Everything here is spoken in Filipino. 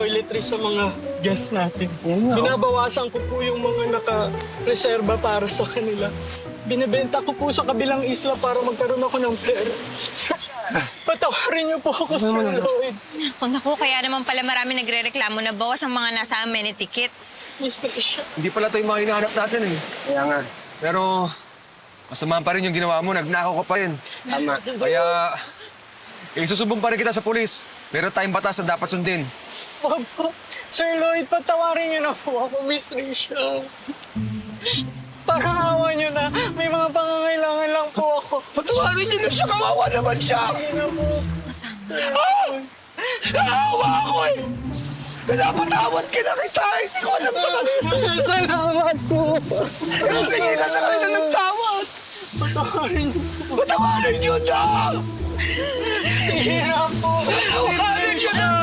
toiletries sa mga guests natin. Yan nga, oh. Binabawasan ko po yung mga naka-reserva para sa kanila. Binibenta ko po sa kabilang isla para magkaroon ako ng pera. Patawarin niyo po ako, Sir Lloyd. Naku, kaya naman pala marami nagre-reklamo na bawas ang mga nasa amenity kits. Mr. Isha. Hindi pala ito yung mga hinahanap natin eh. Kaya nga. Pero masama pa rin yung ginawa mo, nagnakaw ka pa yun. Tama. Kaya isusubong pa rin kita sa pulis. Meron tayong batas na dapat sundin. Opo. Sir Lloyd, patawarin niyo na po ako, Mr. Isha. Parang awa niyo na. May mga pangangailangan lang po ako. Patawarin niyo na siya, kawawa naman siya! Hindi na po. Kasama. Naawa ako eh! Pinapatawad ka na kita! Hindi ko alam sa kanila! Salamat po. Hindi ka sa kanila nagtawad! Patawarin niyo po. Patawarin niyo na! Hirap po. Patawarin niyo na!